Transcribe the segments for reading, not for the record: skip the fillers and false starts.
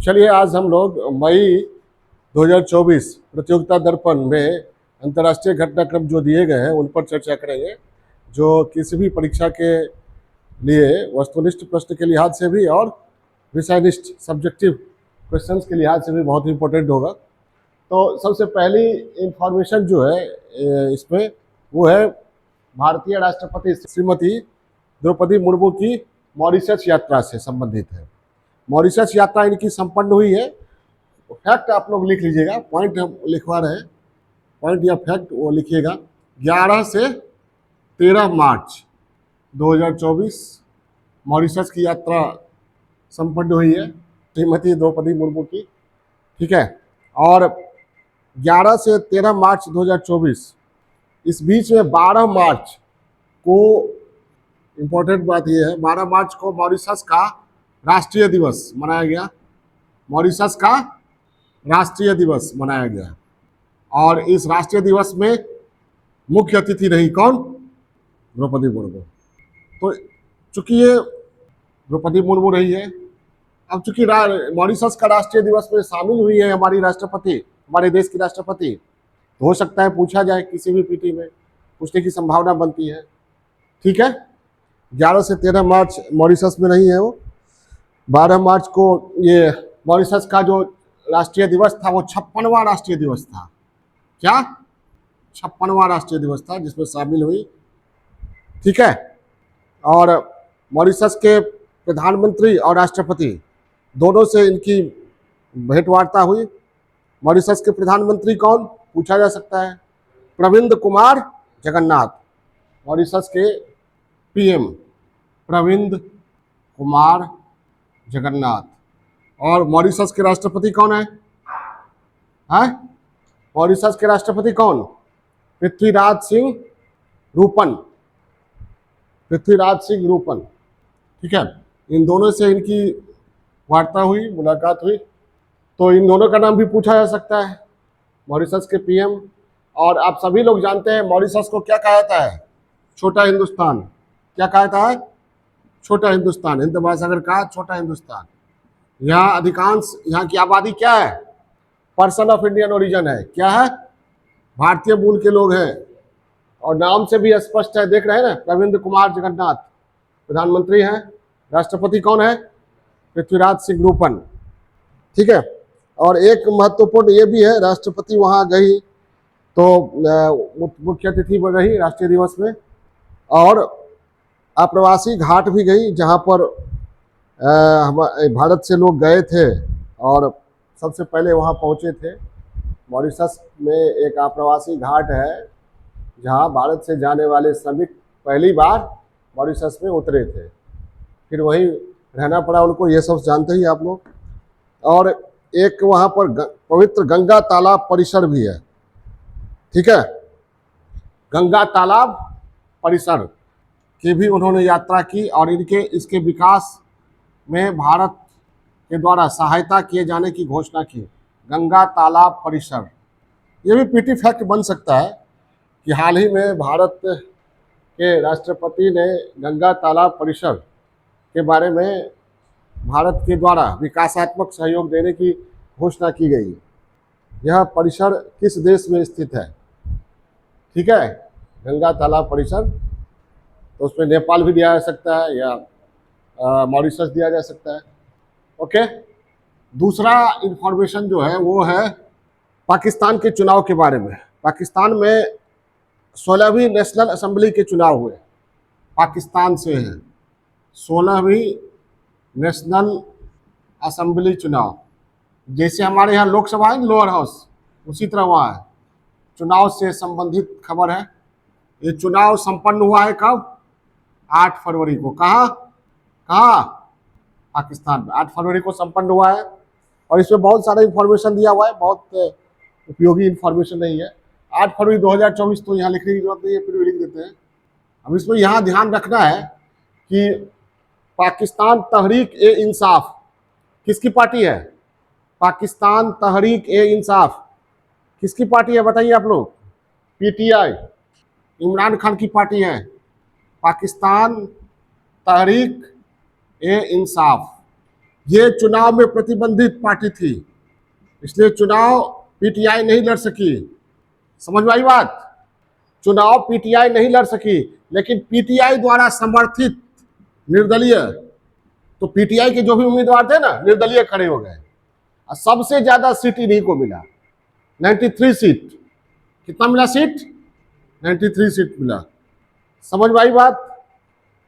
चलिए आज हम लोग मई 2024 प्रतियोगिता दर्पण में अंतर्राष्ट्रीय घटनाक्रम जो दिए गए हैं उन पर चर्चा करेंगे, जो किसी भी परीक्षा के लिए वस्तुनिष्ठ प्रश्न के लिहाज से भी और विषयनिष्ठ सब्जेक्टिव क्वेश्चंस के लिहाज से भी बहुत इंपॉर्टेंट होगा। तो सबसे पहली इंफॉर्मेशन जो है इसमें वो है भारतीय राष्ट्रपति श्रीमती द्रौपदी मुर्मू की मॉरिशस यात्रा से संबंधित है। मॉरिशस यात्रा इनकी संपन्न हुई है। फैक्ट आप लोग लिख लीजिएगा, पॉइंट हम लिखवा रहे हैं, पॉइंट या फैक्ट वो लिखिएगा। 11 से 13 मार्च 2024 मॉरिशस की यात्रा संपन्न हुई है श्रीमती द्रौपदी मुर्मू की, ठीक है। और 11 से 13 मार्च 2024 इस बीच में 12 मार्च को, इम्पोर्टेंट बात यह है, 12 मार्च को मॉरिशस का राष्ट्रीय दिवस मनाया गया। मॉरिशस का राष्ट्रीय दिवस मनाया गया और इस राष्ट्रीय दिवस में मुख्य अतिथि रही कौन? द्रौपदी मुर्मू। तो चूंकि ये द्रौपदी मुर्मू रही है, अब चूंकि मॉरिशस का राष्ट्रीय दिवस में शामिल हुई है हमारी राष्ट्रपति, हमारे देश की राष्ट्रपति, तो हो सकता है पूछा जाए, किसी भी पीटी में पूछने की संभावना बनती है, ठीक है। 11 से 13 मार्च मॉरिशस में रही है वो। 12 मार्च को ये मॉरिशस का जो राष्ट्रीय दिवस था वो 56वां राष्ट्रीय दिवस था। क्या? 56वां राष्ट्रीय दिवस था जिसमें शामिल हुई, ठीक है। और मॉरिशस के प्रधानमंत्री और राष्ट्रपति दोनों से इनकी भेंटवार्ता हुई। मॉरिशस के प्रधानमंत्री कौन पूछा जा सकता है? प्रविंद कुमार जगन्नाथ, मॉरिशस के पीएम प्रविंद कुमार जगन्नाथ। और मॉरिशस के राष्ट्रपति कौन है? मॉरिशस के राष्ट्रपति कौन? पृथ्वीराज सिंह रूपन, पृथ्वीराज सिंह रूपन, ठीक है। इन दोनों से इनकी वार्ता हुई, मुलाकात हुई। तो इन दोनों का नाम भी पूछा जा सकता है, मॉरिशस के पीएम। और आप सभी लोग जानते हैं मॉरिशस को क्या कहा जाता है? छोटा हिंदुस्तान। क्या कहा जाता है? छोटा हिंदुस्तान, हिंद महासागर का छोटा हिंदुस्तान। यहाँ अधिकांश, यहाँ की आबादी क्या है? पर्सन ऑफ इंडियन ओरिजिन है। क्या है? भारतीय मूल के लोग हैं। और नाम से भी स्पष्ट है, देख रहे हैं ना, प्रविंद कुमार जगन्नाथ प्रधानमंत्री हैं, राष्ट्रपति कौन है? पृथ्वीराज सिंह रूपन, ठीक है। और एक महत्वपूर्ण ये भी है, राष्ट्रपति वहाँ गई तो मुख्य अतिथि बन रही राष्ट्रीय दिवस में। और आप्रवासी घाट भी गई, जहाँ पर भारत से लोग गए थे और सबसे पहले वहाँ पहुँचे थे। मॉरिशस में एक आप्रवासी घाट है जहाँ भारत से जाने वाले श्रमिक पहली बार मॉरिशस में उतरे थे, फिर वहीं रहना पड़ा उनको, ये सब जानते ही आप लोग। और एक वहाँ पर पवित्र गंगा तालाब परिसर भी है, ठीक है। गंगा तालाब परिसर की भी उन्होंने यात्रा की और इसके विकास में भारत के द्वारा सहायता किए जाने की घोषणा की। गंगा तालाब परिसर, ये भी पीटी फैक्ट बन सकता है कि हाल ही में भारत के राष्ट्रपति ने गंगा तालाब परिसर के बारे में भारत के द्वारा विकासात्मक सहयोग देने की घोषणा की गई। यह परिसर किस देश में स्थित है? ठीक है, गंगा तालाब परिसर, तो उसमें नेपाल भी दिया जा सकता है या मॉरिशस दिया जा सकता है। ओके, दूसरा इंफॉर्मेशन जो है वो है पाकिस्तान के चुनाव के बारे में। पाकिस्तान में 16वीं नेशनल असेंबली के चुनाव हुए, पाकिस्तान से है 16वीं नेशनल असेंबली चुनाव। जैसे हमारे यहाँ लोकसभा है लोअर हाउस, उसी तरह वहाँ है, चुनाव से संबंधित खबर है। ये चुनाव संपन्न हुआ है कब? 8 फरवरी को। कहाँ? पाकिस्तान में 8 फरवरी को संपन्न हुआ है। और इसमें बहुत सारा इंफॉर्मेशन दिया हुआ है, बहुत उपयोगी इंफॉर्मेशन नहीं है। 8 फरवरी 2024 तो यहाँ लिखने की जरूरत नहीं है, फिर भी लिख देते हैं। अब इसमें यहाँ ध्यान रखना है कि पाकिस्तान तहरीक ए इंसाफ किसकी पार्टी है? पाकिस्तान तहरीक ए इंसाफ किसकी पार्टी है बताइए आप लोग? पीटीआई, इमरान खान की पार्टी है। पाकिस्तान तहरीक ए इंसाफ, ये चुनाव में प्रतिबंधित पार्टी थी, इसलिए चुनाव पीटीआई नहीं लड़ सकी। समझ में आई बात? चुनाव पीटीआई नहीं लड़ सकी, लेकिन पीटीआई द्वारा समर्थित निर्दलीय, तो पीटीआई के जो भी उम्मीदवार थे ना, निर्दलीय खड़े हो गए और सबसे ज्यादा सीट इन्हीं को मिला, 93 सीट। कितना मिला सीट? 93 सीट मिला। समझ में आई बात?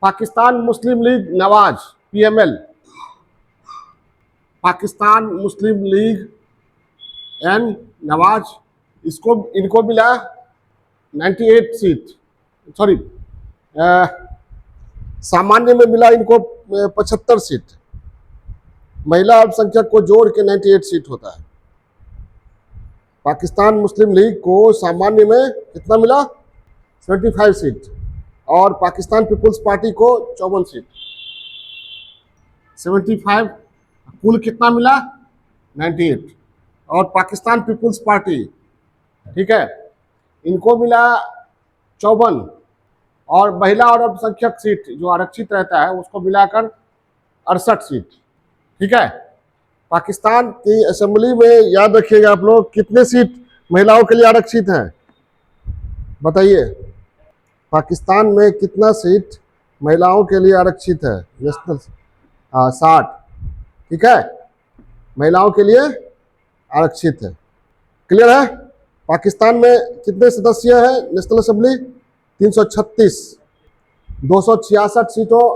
पाकिस्तान मुस्लिम लीग नवाज, पीएमएल, पाकिस्तान मुस्लिम लीग एन नवाज, इनको मिला 98 सीट। सॉरी, सामान्य में मिला इनको 75 सीट। महिला अल्पसंख्यक को जोड़ के 98 सीट होता है। पाकिस्तान मुस्लिम लीग को सामान्य में कितना मिला? 75 सीट, और पाकिस्तान पीपुल्स पार्टी को 54 सीट। 75 कुल कितना मिला? 98। और पाकिस्तान पीपुल्स पार्टी, ठीक है, इनको मिला 54, और महिला और अल्पसंख्यक सीट जो आरक्षित रहता है उसको मिलाकर 68 सीट। ठीक है। पाकिस्तान की असेंबली में याद रखिएगा आप लोग, कितने सीट महिलाओं के लिए आरक्षित हैं? बताइए, पाकिस्तान में कितना सीट महिलाओं के लिए आरक्षित है? नेशनल 60। ठीक है, महिलाओं के लिए आरक्षित है। क्लियर है? पाकिस्तान में कितने सदस्य हैं नेशनल असेंबली? 336। 266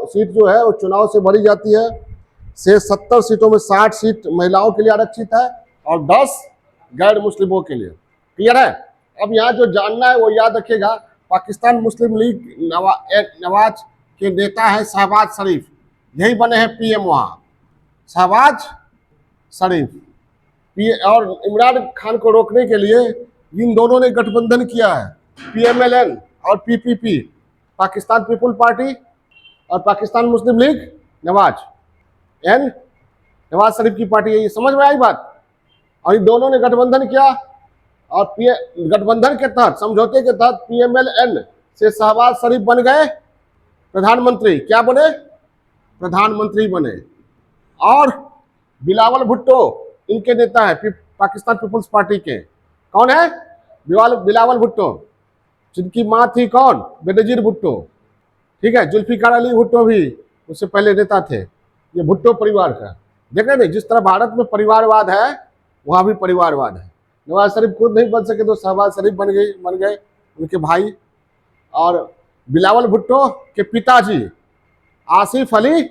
सीट जो है वो चुनाव से भरी जाती है। से 70 सीटों में 60 सीट महिलाओं के लिए आरक्षित है और 10 गैर मुस्लिमों के लिए। क्लियर है? अब यहाँ जो जानना है वो याद रखिएगा, पाकिस्तान मुस्लिम लीग नवाज के नेता है शहबाज शरीफ, यही बने हैं पीएम वहाँ, शहबाज शरीफ। और इमरान खान को रोकने के लिए इन दोनों ने गठबंधन किया है, पीएमएलएन और पीपीपी, पाकिस्तान पीपुल पार्टी और पाकिस्तान मुस्लिम लीग नवाज एन नवाज शरीफ की पार्टी है। ये समझ में आई बात? और इन दोनों ने गठबंधन किया और गठबंधन के तहत, समझौते के तहत पीएमएलएन से शहबाज शरीफ बन गए प्रधानमंत्री। क्या बने? प्रधानमंत्री बने। और बिलावल भुट्टो इनके नेता है पाकिस्तान पीपुल्स पार्टी के। कौन है? बिलावल भुट्टो, जिनकी मां थी कौन? बेनजीर भुट्टो। ठीक है, जुल्फिकार अली भुट्टो भी उससे पहले नेता थे। ये भुट्टो परिवार का, देख रहे नहीं, जिस तरह भारत में परिवारवाद है वहां भी परिवारवाद है। नवाज शरीफ खुद नहीं बन सके तो शहबाज शरीफ बन गए उनके भाई। और बिलावल भुट्टो के पिताजी आसिफ अली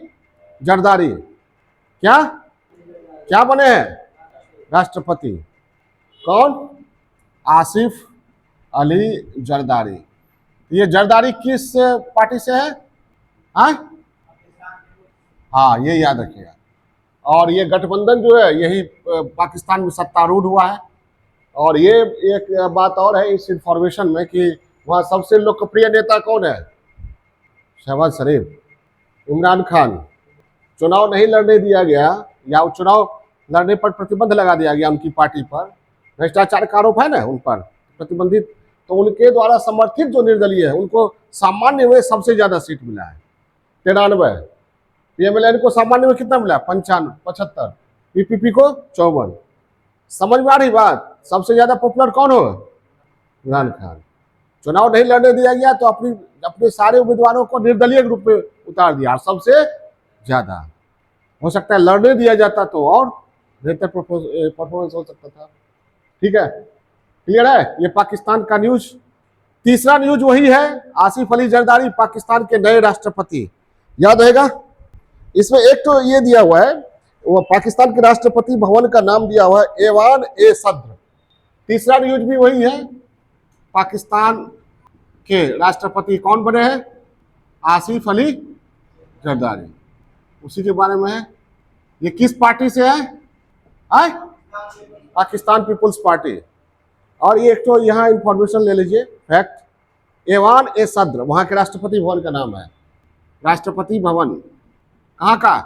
जरदारी क्या बने हैं? राष्ट्रपति। कौन? आसिफ अली जरदारी। ये जरदारी किस पार्टी से है? हाँ, ये याद रखिएगा। और ये गठबंधन जो है यही पाकिस्तान में सत्तारूढ़ हुआ है। और ये एक बात और है इस इंफॉर्मेशन में कि वहाँ सबसे लोकप्रिय नेता कौन है? शहबाज शरीफ। इमरान खान, चुनाव नहीं लड़ने दिया गया या चुनाव लड़ने पर प्रतिबंध लगा दिया गया उनकी पार्टी पर, भ्रष्टाचार का आरोप है ना उन पर प्रतिबंधित, तो उनके द्वारा समर्थित जो निर्दलीय है उनको सामान्य में सबसे ज्यादा सीट मिला है, 93। पीएमएलएन को सामान्य में कितना मिला? 75। पीपीपी को 54। समझ में आ रही बात? सबसे ज्यादा पॉपुलर कौन हो? इमरान खान। चुनाव नहीं लड़ने दिया गया तो अपने सारे उम्मीदवारों को निर्दलीय रूप में उतार दिया, सबसे ज्यादा। हो सकता है लड़ने दिया जाता तो और बेहतर परफॉर्मेंस हो सकता था। ठीक है, क्लियर है? ये पाकिस्तान का न्यूज। तीसरा न्यूज वही है, आसिफ अली जरदारी पाकिस्तान के नए राष्ट्रपति। याद रहेगा? इसमें एक तो ये दिया हुआ है, वो पाकिस्तान के राष्ट्रपति भवन का नाम दिया हुआ है एवान ए सद्र। तीसरा न्यूज भी वही है, पाकिस्तान के राष्ट्रपति कौन बने हैं? आसिफ अली जरदारी, उसी के बारे में है। ये किस पार्टी से है? पाकिस्तान पीपुल्स पार्टी। और ये एक तो यहाँ इंफॉर्मेशन ले लीजिए, फैक्ट, एवान ए सद्र वहाँ के राष्ट्रपति भवन का नाम है। राष्ट्रपति भवन कहाँ का?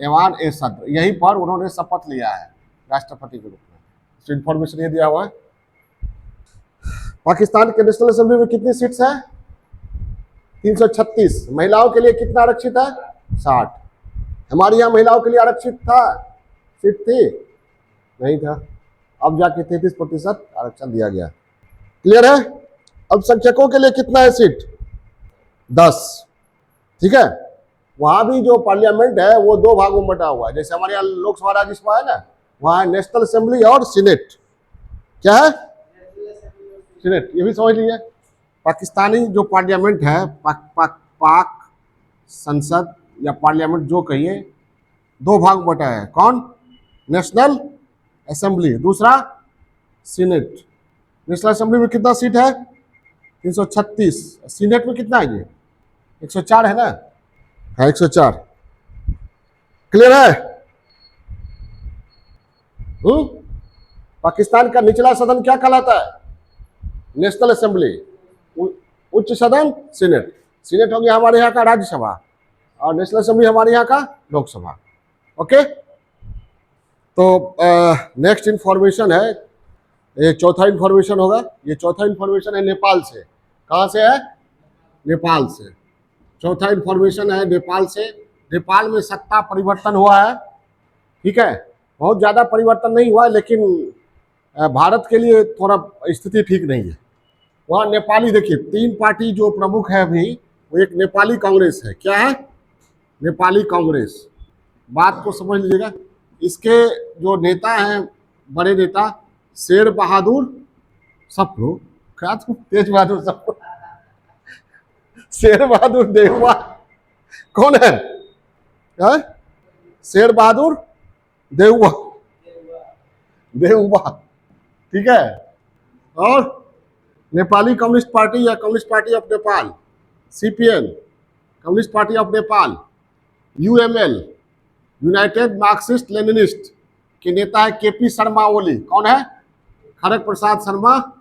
एवान ए सद्र, यहीं पर उन्होंने शपथ लिया है राष्ट्रपति के रूप में। इंफॉर्मेशन ये दिया हुआ है। पाकिस्तान के नेशनल असेंबली में कितनी सीट्स है? 336। महिलाओं के लिए कितना आरक्षित है? 60। हमारे यहाँ महिलाओं के लिए आरक्षित था, सीट थी? नहीं था। अब जाके 33% आरक्षण दिया गया। क्लियर है? अल्पसंख्यकों के लिए कितना है सीट? 10। ठीक है। वहां भी जो पार्लियामेंट है वो दो भागों में बटा हुआ है। जैसे हमारे यहाँ लोकसभा राज्यसभा है ना, वहां नेशनल असेंबली और सीनेट। क्या है? सीनेट। ये भी समझ लीजिए। पाकिस्तानी जो पार्लियामेंट है, पाक संसद या पार्लियामेंट जो कहिए, दो भाग में बटा है। कौन? नेशनल असेंबली, दूसरा सीनेट। नेशनल असेंबली में कितना सीट है? 336। सीनेट में कितना है? ये 104 है ना? हाँ, 104। क्लियर है? पाकिस्तान का निचला सदन क्या कहलाता है? National assembly. उच्च सदन सीनेट। सीनेट हो गया हमारे यहाँ का राज्यसभा, और नेशनल असेंबली हमारे यहाँ का लोकसभा। ओके। तो नेक्स्ट इंफॉर्मेशन है, ये चौथा इंफॉर्मेशन होगा। ये चौथा इंफॉर्मेशन है नेपाल से। कहाँ से है? नेपाल से। चौथा इंफॉर्मेशन है नेपाल से। नेपाल में सत्ता परिवर्तन हुआ है। ठीक है, बहुत ज़्यादा परिवर्तन नहीं हुआ है, लेकिन भारत के लिए थोड़ा स्थिति ठीक नहीं है। वहाँ नेपाली, देखिए 3 पार्टी जो प्रमुख है अभी, वो एक नेपाली कांग्रेस है। क्या है? नेपाली कांग्रेस। बात को समझ लीजिएगा। इसके जो नेता हैं, बड़े नेता, शेर बहादुर सप्रू, क्या तेज बहादुर सप्रू, शेर बहादुर देहुआ। कौन है? शेर बहादुर देहुआ। देहुआ। ठीक है। और नेपाली कम्युनिस्ट पार्टी या communist party of Nepal, CPN, communist party of Nepal, UML, United Marxist Leninist के नेता है केपी शर्मा ओली। कौन है? खड़ग प्रसाद शर्मा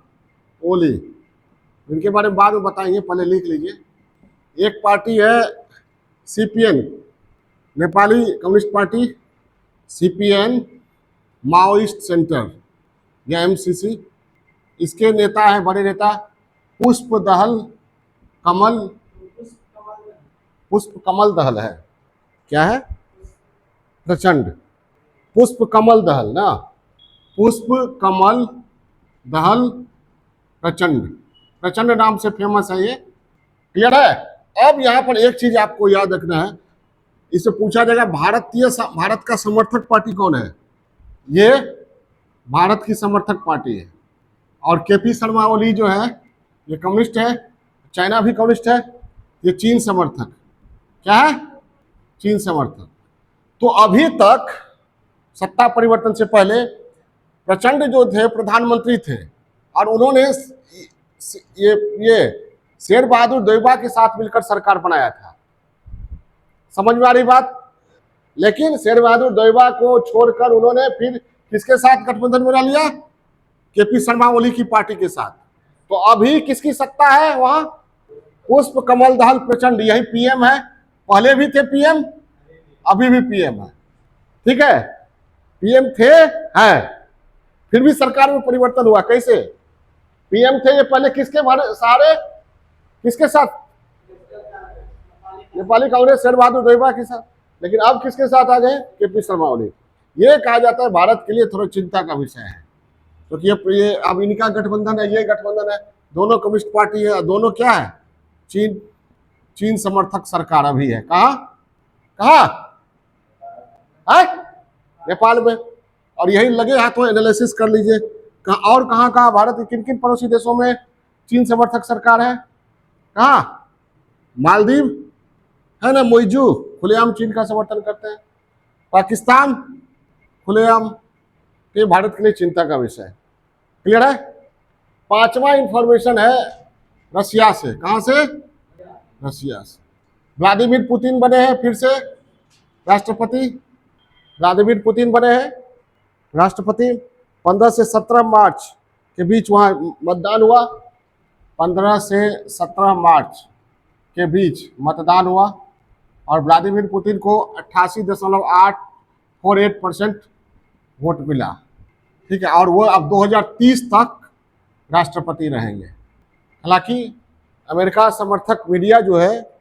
ओली। इनके बारे में बाद में बताएंगे, पहले लिख लीजिए। एक पार्टी है CPN, Nepali communist party, CPN Maoist centre या एमसीसी। इसके नेता है, बड़े नेता, पुष्प दहल कमल, पुष्प कमल दहल है। क्या है? प्रचंड। पुष्प कमल दहल ना, पुष्प कमल दहल प्रचंड। प्रचंड नाम से फेमस है ये। क्लियर है? अब यहाँ पर एक चीज आपको याद रखना है, इससे पूछा जाएगा भारत का समर्थक पार्टी कौन है? ये भारत की समर्थक पार्टी है। और केपी शर्मा ओली जो है, ये कम्युनिस्ट है, चाइना भी कम्युनिस्ट है, ये चीन समर्थक। क्या है? चीन समर्थक। तो अभी तक सत्ता परिवर्तन से पहले प्रचंड जो थे प्रधानमंत्री थे, और उन्होंने ये शेर बहादुर देउबा के साथ मिलकर सरकार बनाया था। समझ में आ रही बात? लेकिन शेर बहादुर देउबा को छोड़कर उन्होंने फिर किसके साथ गठबंधन बना लिया? केपी शर्मा ओली की पार्टी के साथ। तो अभी किसकी सत्ता है वहां? पुष्प कमल दहल प्रचंड, यही पीएम है। पहले भी थे पीएम, अभी भी पीएम है। ठीक है, पीएम थे, है, फिर भी सरकार में परिवर्तन हुआ। कैसे? पीएम थे ये पहले किसके सहारे, किसके साथ? नेपाली कांग्रेस शेर बहादुर देउबा के साथ। लेकिन अब किसके साथ आ गए? केपी शर्मा ओली। ये कहा जाता है भारत के लिए थोड़ा चिंता का विषय है, क्योंकि ये अब इनका गठबंधन है, ये गठबंधन है, दोनों कम्युनिस्ट पार्टी है, दोनों क्या है? चीन समर्थक सरकार अभी है। कहाँ है? नेपाल में। और यही लगे हाथों एनालिसिस कर लीजिए, और कहाँ भारत के किन किन पड़ोसी देशों में चीन समर्थक सरकार है। कहाँ? मालदीव है ना, मोइजू खुलेआम चीन का समर्थन करते हैं। पाकिस्तान खुलेआम। ये भारत के लिए चिंता का विषय है। क्लियर है? 5वां इंफॉर्मेशन है रशिया से। कहां से? रशिया से। व्लादिमीर पुतिन बने हैं फिर से राष्ट्रपति। व्लादिमीर पुतिन बने हैं राष्ट्रपति। 15 से 17 मार्च के बीच वहां मतदान हुआ। 15 से 17 मार्च के बीच मतदान हुआ, और व्लादिमीर पुतिन को 88.848% वोट मिला। ठीक है, और वो अब 2030 तक राष्ट्रपति रहेंगे। हालांकि अमेरिका समर्थक मीडिया जो है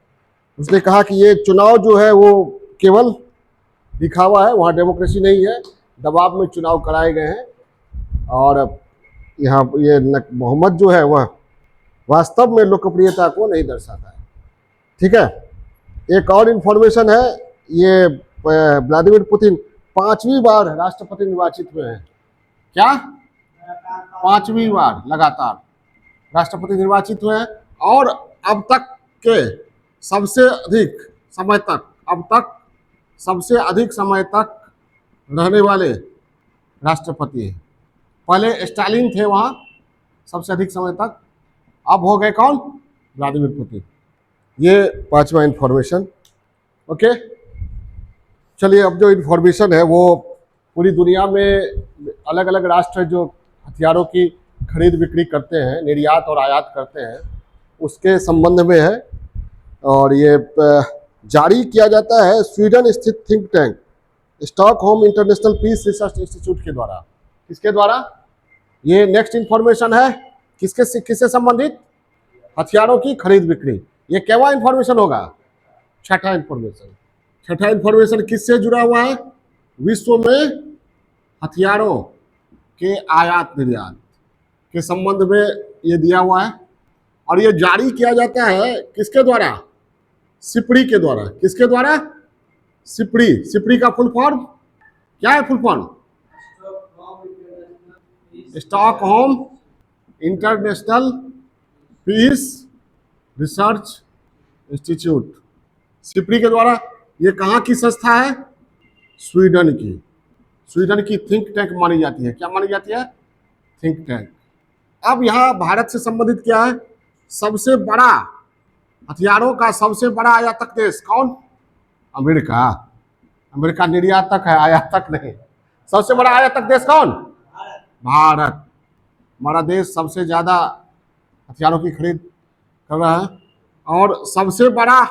उसने कहा कि ये चुनाव जो है वो केवल लिखा हुआ है, वहाँ डेमोक्रेसी नहीं है, दबाव में चुनाव कराए गए हैं। और यहाँ ये मोहम्मद जो है वह वास्तव में लोकप्रियता को नहीं दर्शाता है। ठीक है, एक और इन्फॉर्मेशन है, ये व्लादिमीर पुतिन 5वीं बार राष्ट्रपति निर्वाचित हुए हैं। क्या? 5वीं बार लगातार राष्ट्रपति निर्वाचित हुए हैं, और अब तक के सबसे अधिक समय तक, अब तक सबसे अधिक समय तक रहने वाले राष्ट्रपति हैं। पहले स्टालिन थे वहाँ सबसे अधिक समय तक, अब हो गए कौन? Vladimir Putin. ये 5वां इन्फॉर्मेशन। ओके, चलिए अब जो इन्फॉर्मेशन है वो पूरी दुनिया में अलग अलग राष्ट्र जो हथियारों की खरीद बिक्री करते हैं, निर्यात और आयात करते हैं, उसके संबंध में है। और ये जारी किया जाता है स्वीडन स्थित think tank Stockholm international Peace Research Institute के द्वारा। किसके द्वारा? ये नेक्स्ट इन्फॉर्मेशन है किससे संबंधित? हथियारों की खरीद बिक्री। ये केवा इन्फॉर्मेशन होगा? छठा इन्फॉर्मेशन। छठा इन्फॉर्मेशन किससे जुड़ा हुआ है? विश्व में हथियारों के आयात निर्यात के संबंध में ये दिया हुआ है, और ये जारी किया जाता है किसके द्वारा? सिपड़ी के द्वारा। किसके द्वारा? सिपड़ी। सिपड़ी का फुल फॉर्म क्या है? Full form Stockholm international Peace Research institute. सिपड़ी के द्वारा। ये कहाँ की संस्था है? स्वीडन की। स्वीडन की थिंक टैंक मानी जाती है। क्या मानी जाती है? Think tank. अब यहाँ भारत से संबंधित क्या है? सबसे बड़ा हथियारों का सबसे बड़ा आयातक देश कौन? अमेरिका। अमेरिका निर्यातक है, आयातक नहीं। सबसे बड़ा आयातक देश कौन? भारत। हमारा देश सबसे ज्यादा हथियारों की खरीद कर रहा है। और सबसे बड़ा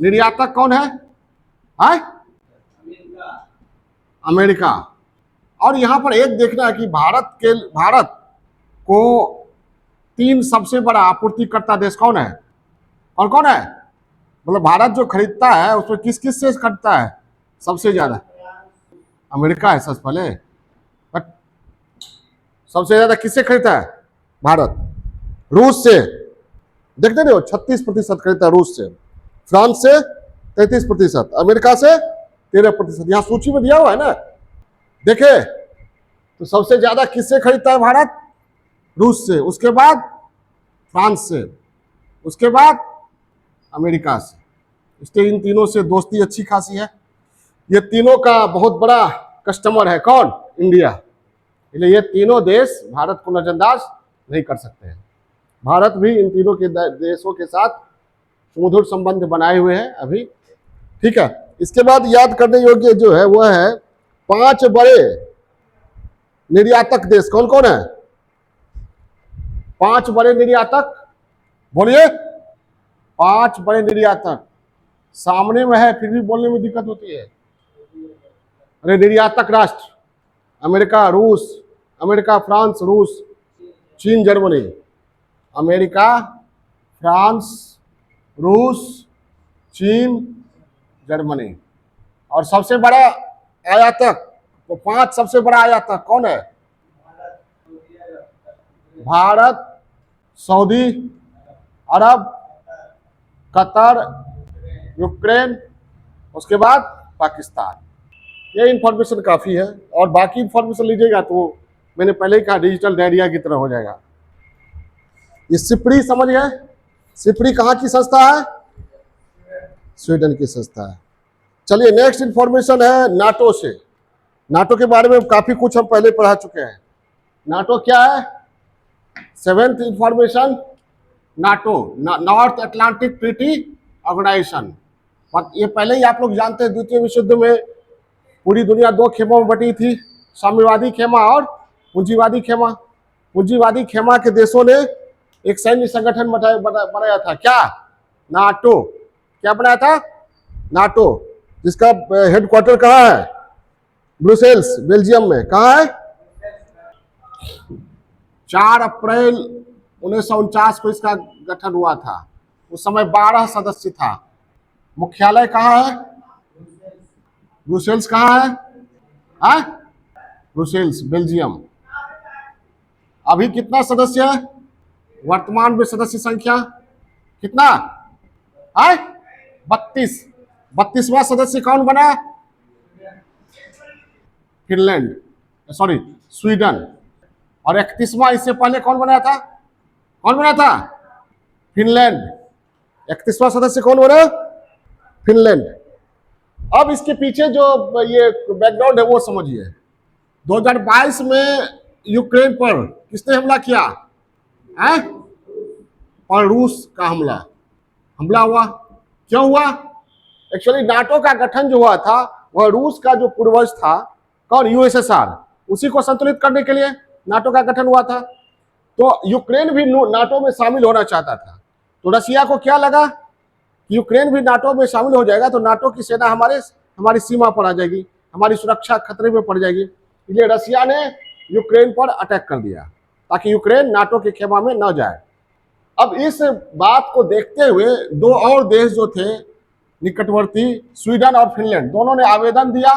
निर्यातक कौन है? अमेरिका। और यहाँ पर एक देखना है कि भारत को 3 सबसे बड़ा आपूर्तिकर्ता देश कौन है? और कौन है? मतलब भारत जो खरीदता है उसमें किस किस से खरीदता है सबसे ज्यादा? अमेरिका है सबसे पहले, बट सबसे ज्यादा किससे खरीदता है भारत? रूस से। देखते नहीं हो, 36% खरीदता है रूस से, फ्रांस से 33%, अमेरिका से 13%। यहाँ सूची में दिया हुआ है ना, देखे तो सबसे ज्यादा किससे खरीदता है भारत? रूस से, उसके बाद फ्रांस से, उसके बाद अमेरिका से। इसलिए इन तीनों से दोस्ती अच्छी खासी है। ये तीनों का बहुत बड़ा कस्टमर है कौन? इंडिया। इसलिए ये तीनों देश भारत को नजरअंदाज नहीं कर सकते हैं। भारत भी इन तीनों के देशों के साथ सुमधुर संबंध बनाए हुए हैं अभी। ठीक है, इसके बाद याद करने योग्य जो है वह है 5 बड़े निर्यातक देश। कौन कौन है? 5 बड़े निर्यातक, बोलिए। 5 बड़े निर्यातक सामने में है, फिर भी बोलने में दिक्कत होती है। अरे निर्यातक राष्ट्र अमेरिका, रूस, अमेरिका, फ्रांस, रूस, चीन, जर्मनी। अमेरिका, फ्रांस, रूस, चीन, जर्मनी। और सबसे बड़ा आयातक, तो 5 सबसे बड़ा आयातक कौन है? भारत, सऊदी अरब, कतर, यूक्रेन, उसके बाद पाकिस्तान। ये इंफॉर्मेशन काफी है, और बाकी इंफॉर्मेशन लीजिएगा तो मैंने पहले ही कहा डिजिटल डायरिया की तरह हो जाएगा। ये सिपड़ी समझ गए? सिपड़ी कहाँ की संस्था है? स्वीडन की संस्था है। चलिए नेक्स्ट इंफॉर्मेशन है नाटो से। नाटो के बारे में काफी कुछ हम पहले पढ़ा चुके हैं। नाटो क्या है? 7th information, NATO North Atlantic Treaty Organisation. ये पहले ही आप लोग जानते हैं, द्वितीय विश्व युद्ध में पूरी दुनिया 2 खेमों में बटी थी, साम्यवादी खेमा और पूंजीवादी खेमा। पूंजीवादी खेमा के देशों ने एक सैन्य संगठन बनाया था। क्या? नाटो। क्या बनाया था? नाटो, जिसका हेडक्वार्टर कहाँ है? ब्रुसेल्स, बेल्जियम में। कहाँ है? 4 अप्रैल 1949 को इसका गठन हुआ था। उस समय 12 सदस्य था। मुख्यालय कहाँ है? ब्रुसेल्स कहाँ है? हाँ, ब्रुसेल्स बेल्जियम। अभी कितना सदस्य है वर्तमान में? सदस्य संख्या कितना है? 32। 32वां सदस्य कौन बना? Finland, sorry Sweden. और 31वां इससे पहले कौन बनाया था? कौन बनाया था? फिनलैंड। 31वां सदस्य कौन बना? फिनलैंड। अब इसके पीछे जो ये बैकग्राउंड है वो समझिए। 2022 में यूक्रेन पर किसने हमला किया है? और रूस का हमला हमला हुआ। क्यों हुआ? एक्चुअली नाटो का गठन जो हुआ था वह रूस का जो पूर्वज था, कौन? यूएसएसआर, उसी को संतुलित करने के लिए नाटो का गठन हुआ था। तो यूक्रेन भी नाटो में शामिल होना चाहता था। तो रसिया को क्या लगा कि यूक्रेन भी नाटो में शामिल हो जाएगा तो नाटो की सेना हमारी सीमा पर आ जाएगी, हमारी सुरक्षा खतरे में पड़ जाएगी। इसलिए रसिया ने यूक्रेन पर अटैक कर दिया ताकि यूक्रेन नाटो के खेमा में न जाए। अब इस बात को देखते हुए दो और देश जो थे निकटवर्ती, स्वीडन और फिनलैंड, दोनों ने आवेदन दिया।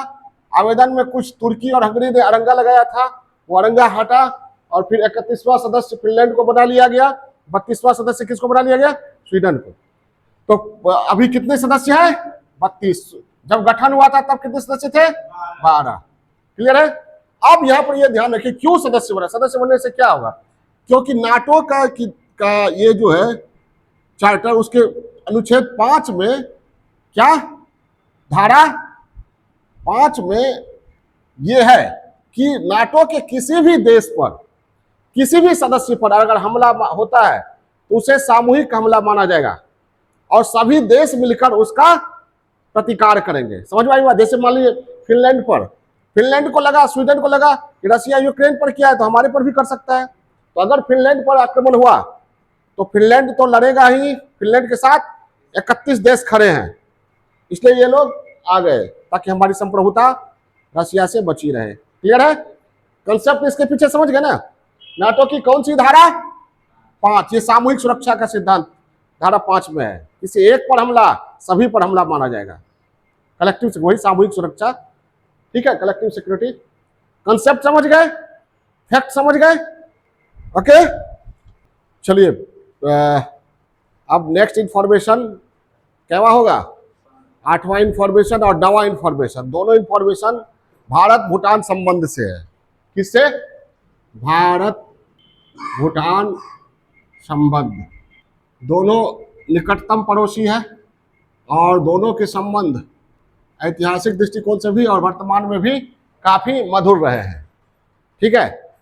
आवेदन में कुछ तुर्की और हंगरी ने अरंगा लगाया था, वो अरंगा हटा और फिर 31वां सदस्य फिनलैंड को बना लिया गया। 32वां सदस्य किसको बना लिया गया? स्वीडन को। तो अभी कितने सदस्य हैं? 32। जब गठन हुआ था तब कितने सदस्य थे? 12। क्लियर है? अब यहां पर यह ध्यान रखिए क्यों सदस्य बना। सदस्य बनने से क्या होगा? क्योंकि नाटो का ये जो है चार्टर, उसके अनुच्छेद 5 में क्या, धारा 5 में यह है कि नाटो के किसी भी देश पर, किसी भी सदस्य पर अगर हमला होता है तो उसे सामूहिक हमला माना जाएगा और सभी देश मिलकर उसका प्रतिकार करेंगे। समझ में आई बात? जैसे मान लीजिए फिनलैंड को लगा, स्वीडन को लगा कि रसिया यूक्रेन पर किया है तो हमारे पर भी कर सकता है। तो अगर फिनलैंड पर आक्रमण हुआ तो फिनलैंड तो लड़ेगा ही, फिनलैंड के साथ 31 देश खड़े हैं, इसलिए ये लोग आ गए ताकि हमारी संप्रभुता रसिया से बची रहे। क्लियर है? कंसेप्ट इसके पीछे समझ गए ना? नाटो की कौन सी धारा? 5। ये सामूहिक सुरक्षा का सिद्धांत धारा 5 में है। किसी एक पर हमला सभी पर हमला माना जाएगा। कलेक्टिव, वही सामूहिक सुरक्षा। ठीक है, कलेक्टिव सिक्योरिटी। कंसेप्ट समझ गए? फैक्ट समझ गए? ओके, चलिए अब नेक्स्ट इंफॉर्मेशन क्या होगा? 8वां इंफॉर्मेशन और 9वां इंफॉर्मेशन, दोनों इंफॉर्मेशन भारत भूटान संबंध से है। किससे? भारत भूटान संबंध। दोनों निकटतम पड़ोसी है और दोनों के संबंध ऐतिहासिक दृष्टिकोण से भी और वर्तमान में भी काफी मधुर रहे हैं। ठीक है,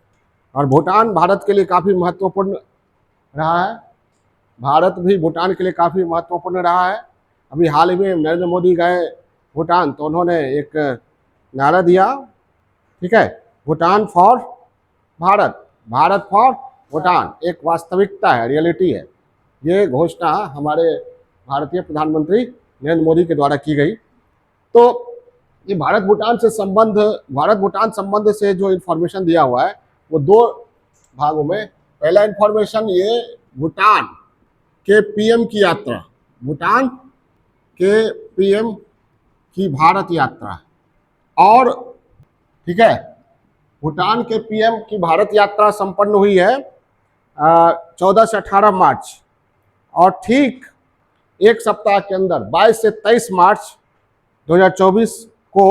और भूटान भारत के लिए काफी महत्वपूर्ण रहा है। भारत भी भूटान के लिए काफी महत्वपूर्ण रहा है। अभी हाल ही में नरेंद्र मोदी गए भूटान तो उन्होंने एक नारा दिया, ठीक है, भूटान फॉर भारत, भारत फॉर भूटान। एक वास्तविकता है, रियलिटी है। ये घोषणा हमारे भारतीय प्रधानमंत्री नरेंद्र मोदी के द्वारा की गई। तो ये भारत भूटान संबंध से जो इन्फॉर्मेशन दिया हुआ है वो दो भागों में। पहला इन्फॉर्मेशन ये भूटान के पीएम की यात्रा, भूटान के पीएम की भारत यात्रा। और ठीक है, भूटान के पीएम की भारत यात्रा संपन्न हुई है 14 से 18 मार्च और ठीक एक सप्ताह के अंदर 22 से 23 मार्च 2024 को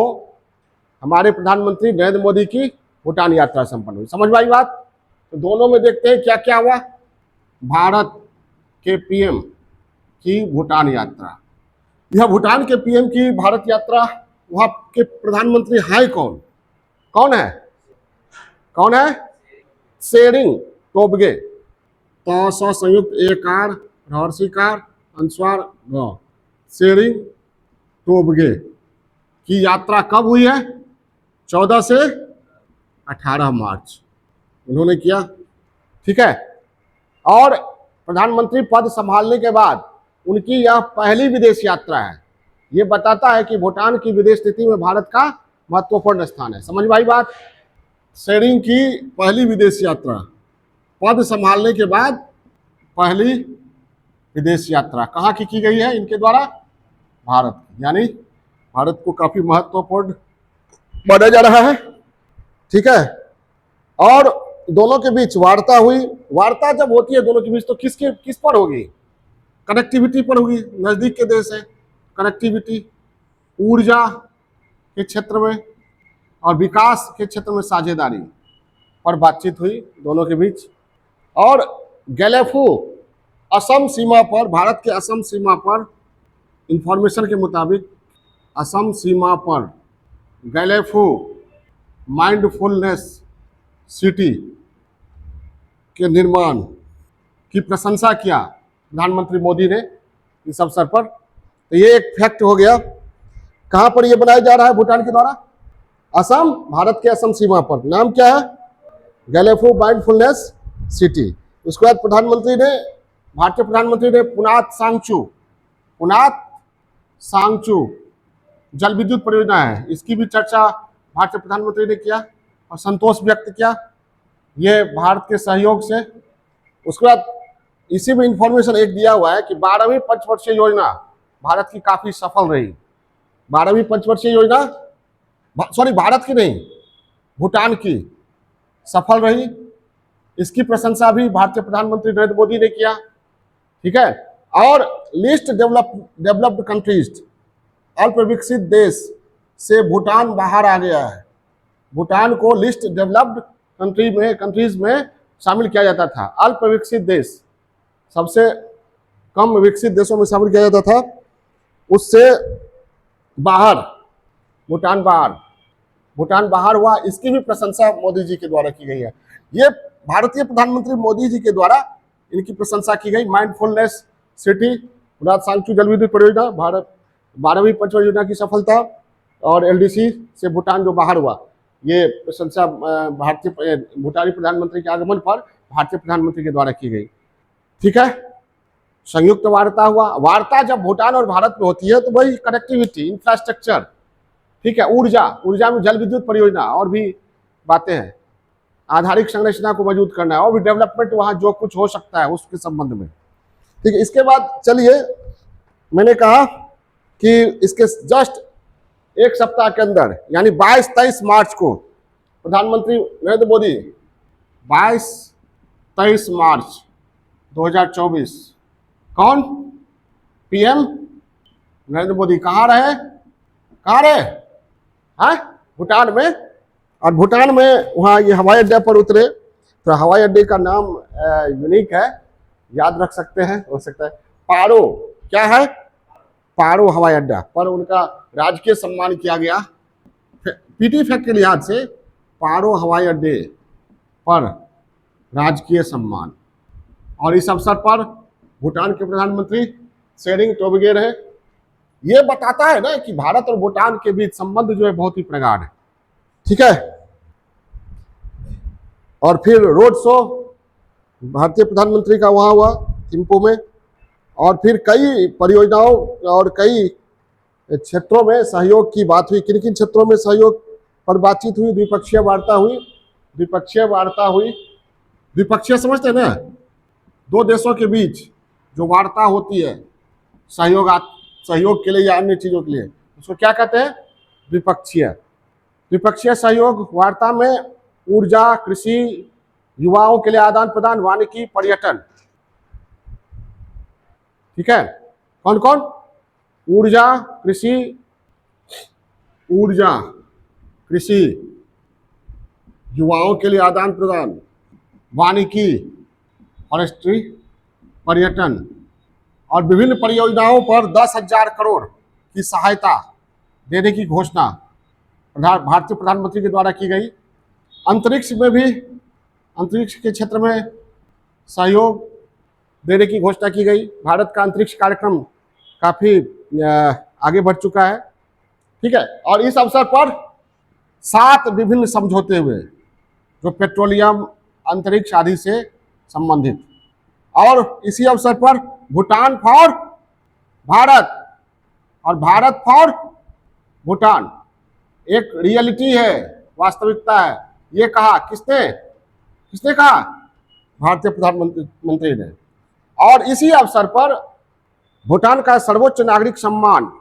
हमारे प्रधानमंत्री नरेंद्र मोदी की भूटान यात्रा संपन्न हुई। समझ में आई बात? तो दोनों में देखते हैं क्या क्या हुआ। भारत के पीएम की भूटान यात्रा, यह भूटान के पीएम की भारत यात्रा, वहां के प्रधानमंत्री हैं कौन? कौन है? कौन है? त्शेरिंग टोब्गे, तो संयुक्त एकार रहर्षिकार अनुस्वार ग, त्शेरिंग टोब्गे की यात्रा कब हुई है? 14 से 18 मार्च उन्होंने किया। ठीक है, और प्रधानमंत्री पद संभालने के बाद उनकी यह पहली विदेश यात्रा है। यह बताता है कि भूटान की विदेश नीति में भारत का महत्वपूर्ण स्थान है। समझ में आई बात? त्शेरिंग की पहली विदेश यात्रा, पद संभालने के बाद पहली विदेश यात्रा कहाँ की गई है इनके द्वारा? भारत, यानी भारत को काफी महत्वपूर्ण माना जा रहा है। ठीक है, और दोनों के बीच वार्ता हुई। वार्ता जब होती है दोनों के बीच तो किस पर होगी? कनेक्टिविटी पर होगी, नजदीक के देश है, कनेक्टिविटी, ऊर्जा के क्षेत्र में और विकास के क्षेत्र में साझेदारी पर बातचीत हुई दोनों के बीच। और गैलेफो असम सीमा पर, भारत के असम सीमा पर, इंफॉर्मेशन के मुताबिक असम सीमा पर गैलेफो माइंडफुलनेस सिटी के निर्माण की प्रशंसा किया प्रधानमंत्री मोदी ने इस अवसर पर। तो ये एक फैक्ट हो गया। कहां पर ये बनाया जा रहा है? भूटान के द्वारा, असम, भारत के असम सीमा पर। नाम क्या है? गैलेफो माइंडफुलनेस सिटी। उसके बाद भारतीय प्रधानमंत्री ने पुनात सांगचू जल विद्युत परियोजना है, इसकी भी चर्चा भारतीय प्रधानमंत्री ने किया और संतोष व्यक्त किया ये भारत के सहयोग से। उसके बाद इसी में इंफॉर्मेशन एक दिया हुआ है कि 12वीं पंचवर्षीय योजना भारत की काफी सफल रही। 12वीं पंचवर्षीय योजना, सॉरी भारत की नहीं, भूटान की सफल रही। इसकी प्रशंसा भी भारतीय प्रधानमंत्री नरेंद्र मोदी ने किया। ठीक है, और लिस्ट डेवलप्ड कंट्रीज, अल्प विकसित देश से भूटान बाहर आ गया है। भूटान को लिस्ट डेवलप्ड कंट्रीज में शामिल किया जाता था। अल्प विकसित देश, सबसे कम विकसित देशों में शामिल किया जाता था, उससे बाहर भूटान बाहर हुआ। इसकी भी प्रशंसा मोदी जी के द्वारा की गई है। ये भारतीय प्रधानमंत्री मोदी जी के द्वारा इनकी प्रशंसा की गई। माइंडफुलनेस सिटी, पुनात सांगचू जल विद्युत परियोजना, भारत 12वीं पंचवर्षीय योजना की सफलता और एलडीसी से भूटान जो बाहर हुआ, ये प्रशंसा भूटानी प्रधानमंत्री के आगमन पर भारतीय प्रधानमंत्री के द्वारा की गई। ठीक है, संयुक्त वार्ता हुआ। वार्ता जब भूटान और भारत में होती है तो वही कनेक्टिविटी, इंफ्रास्ट्रक्चर, ठीक है, ऊर्जा में जल विद्युत परियोजना और भी बातें हैं, आधारिक संरचना को मजबूत करना है और भी डेवलपमेंट वहां जो कुछ हो सकता है उसके संबंध में। ठीक है, इसके बाद चलिए, मैंने कहा कि इसके जस्ट एक सप्ताह के अंदर यानी 22-23 मार्च को प्रधानमंत्री नरेंद्र मोदी 22-23 मार्च 2024 कौन? पीएम नरेंद्र मोदी कहाँ रहे? हाँ, भूटान में। और भूटान में वहाँ ये हवाई अड्डे पर उतरे। तो हवाई अड्डे का नाम यूनिक है, याद रख सकते हैं, हो सकता है पारो। क्या है? पारो हवाई अड्डा पर उनका राजकीय सम्मान किया गया। पीटी फैक्ट के लिहाज से पारो हवाई अड्डे पर राजकीय सम्मान। और इस अवसर पर भूटान के प्रधानमंत्री शेरिंग टोबगे रहे। ये बताता है ना कि भारत और भूटान के बीच संबंध जो है बहुत ही प्रगाढ़ है। ठीक है, और फिर रोड शो भारतीय प्रधानमंत्री का वहां हुआ थिम्पू में। और फिर कई परियोजनाओं और कई क्षेत्रों में सहयोग की बात हुई। किन किन क्षेत्रों में सहयोग पर बातचीत हुई? द्विपक्षीय द्विपक्षीय समझते हैं ना, दो देशों के बीच जो वार्ता होती है सहयोग के लिए या अन्य चीजों के लिए, उसको क्या कहते हैं? द्विपक्षीय सहयोग वार्ता में ऊर्जा, कृषि, युवाओं के लिए आदान प्रदान, वानिकी, पर्यटन। ठीक है, कौन कौन? ऊर्जा, कृषि, युवाओं के लिए आदान प्रदान, वानिकी, फॉरेस्ट्री, पर्यटन और विभिन्न परियोजनाओं पर 10,000 करोड़ की सहायता देने की घोषणा भारतीय प्रधानमंत्री के द्वारा की गई। अंतरिक्ष के क्षेत्र में सहयोग देने की घोषणा की गई। भारत का अंतरिक्ष कार्यक्रम काफी आगे बढ़ चुका है। ठीक है, और इस अवसर पर 7 विभिन्न समझौते हुए जो पेट्रोलियम, अंतरिक्ष आदि से संबंधित। और इसी अवसर पर भूटान फॉर भारत और भारत फॉर भूटान एक रियलिटी है, वास्तविकता है, ये कहा किसने कहा? भारतीय प्रधानमंत्री ने। और इसी अवसर पर भूटान का सर्वोच्च नागरिक सम्मान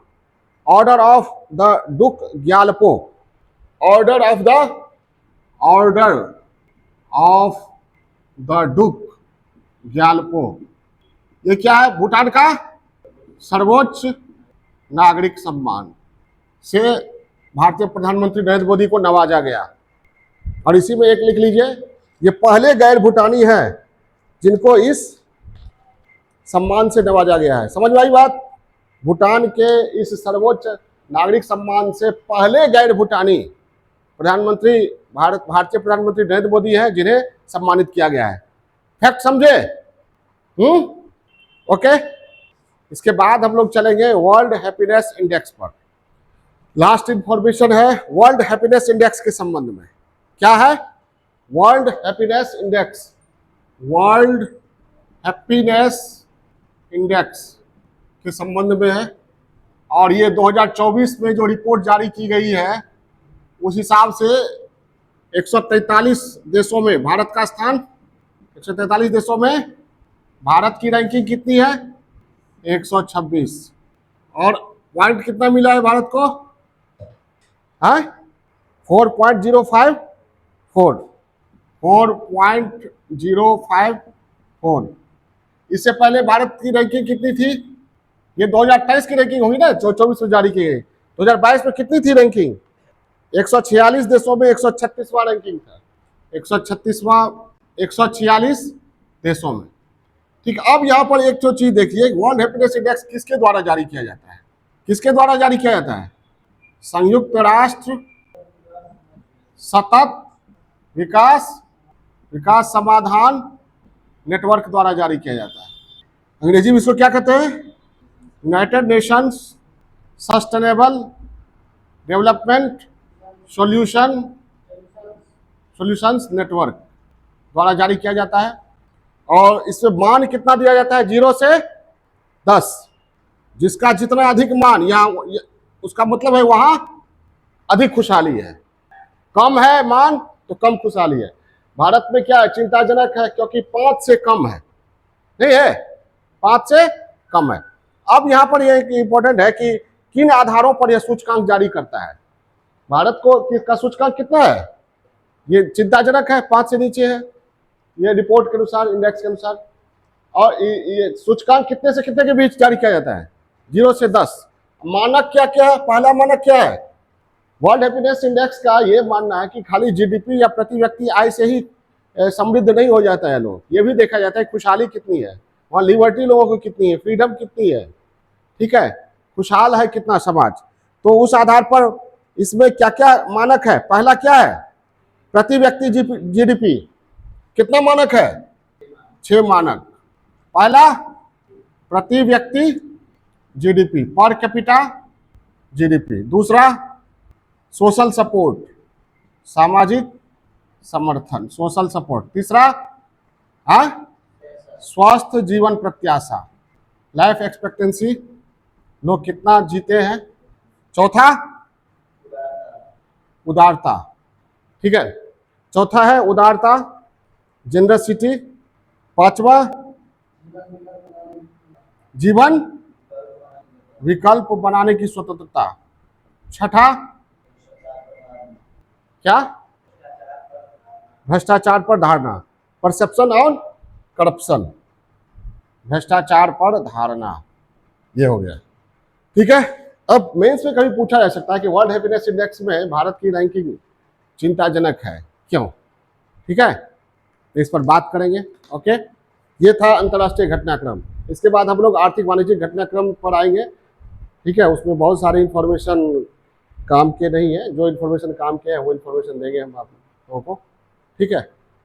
order of the Druk Gyalpo, order of the, order of the Druk Gyalpo, ये क्या है? भूटान का सर्वोच्च नागरिक सम्मान से भारतीय प्रधानमंत्री नरेंद्र मोदी को नवाजा गया। और इसी में एक लिख लीजिए, ये पहले गैर भूटानी हैं जिनको इस सम्मान से नवाजा गया है। समझ में आई बात? भूटान के इस सर्वोच्च नागरिक सम्मान से पहले गैर भूटानी प्रधानमंत्री भारतीय प्रधानमंत्री नरेंद्र मोदी हैं जिन्हें सम्मानित किया गया है। फैक्ट समझे? ओके। इसके बाद हम लोग चलेंगे वर्ल्ड हैप्पीनेस इंडेक्स पर। लास्ट इंफॉर्मेशन है वर्ल्ड हैप्पीनेस इंडेक्स के संबंध में। क्या है? World happiness index, world happiness index के संबंध में है। और ये 2024 में जो रिपोर्ट जारी की गई है उस हिसाब से 143 देशों में भारत का स्थान, 143 देशों में भारत की रैंकिंग कितनी है? 126। और पॉइंट कितना मिला है भारत को? 4.054, 4.054। इससे पहले भारत की रैंकिंग कितनी थी? ये 2028 की रैंकिंग होगी ना, जो 24 में जारी की गई। 2022 में कितनी थी रैंकिंग? 146 देशों में 136वां रैंकिंग था, 146 देशों में। ठीक। अब यहाँ पर एक तो चीज देखिए, वर्ल्ड हैप्पीनेस इंडेक्स किसके द्वारा जारी किया जाता है? किसके द्वारा जारी किया जाता है? संयुक्त राष्ट्र सतत विकास समाधान नेटवर्क द्वारा जारी किया जाता है। अंग्रेजी में इसको क्या कहते हैं? United Nations sustainable development solutions network द्वारा जारी किया जाता है। और इसमें मान कितना दिया जाता है? 0 से 10। जिसका जितना अधिक मान, या उसका मतलब है वहां अधिक खुशहाली है। कम है मान तो कम खुशहाली है। भारत में क्या है? चिंताजनक है, क्योंकि 5 से कम है, नहीं है, 5 से कम है। अब यहां पर यह इंपॉर्टेंट है कि किन आधारों पर यह सूचकांक जारी करता है। भारत को किसका सूचकांक कितना है? ये चिंताजनक है, 5 से नीचे है, ये रिपोर्ट के अनुसार, इंडेक्स के अनुसार। और ये सूचकांक कितने से कितने के बीच जारी किया जाता है? 0 से 10। मानक क्या क्या है? पहला मानक क्या है? वर्ल्ड हैप्पीनेस इंडेक्स का ये मानना है कि खाली जीडीपी या प्रति व्यक्ति आय से ही समृद्ध नहीं हो जाता है लोग, ये भी देखा जाता है खुशहाली कितनी है, वहाँ लिबर्टी लोगों को कितनी है, फ्रीडम कितनी है, ठीक है, खुशहाल है कितना समाज। तो उस आधार पर इसमें क्या क्या मानक है? पहला क्या है? प्रति व्यक्ति जीडीपी। कितना मानक है? 6 मानक। पहला प्रति व्यक्ति जीडीपी, पर कैपिटा जीडीपी। दूसरा सोशल सपोर्ट, सामाजिक समर्थन, सोशल सपोर्ट। तीसरा स्वस्थ जीवन प्रत्याशा, लाइफ एक्सपेक्टेंसी, लोग कितना जीते हैं। चौथा उदारता, ठीक है, चौथा है उदारता, जेनरसिटी। पांचवा जीवन विकल्प बनाने की स्वतंत्रता। छठा क्या? भ्रष्टाचार पर धारणा, परसेप्शन ऑन करप्शन, भ्रष्टाचार पर धारणा, ये हो गया, ठीक है। अब मेंस में कभी पूछा जा सकता है कि वर्ल्ड हैप्पीनेस इंडेक्स में भारत की रैंकिंग चिंताजनक है, क्यों? ठीक है, तो इस पर बात करेंगे। ओके, ये था अंतर्राष्ट्रीय घटनाक्रम। इसके बाद हम लोग आर्थिक वाणिज्यिक घटनाक्रम पर आएंगे, ठीक है। उसमें बहुत सारी इंफॉर्मेशन काम के नहीं है, जो इन्फॉर्मेशन काम के है वो इन्फॉर्मेशन देंगे हम आप लोगों को, ठीक है।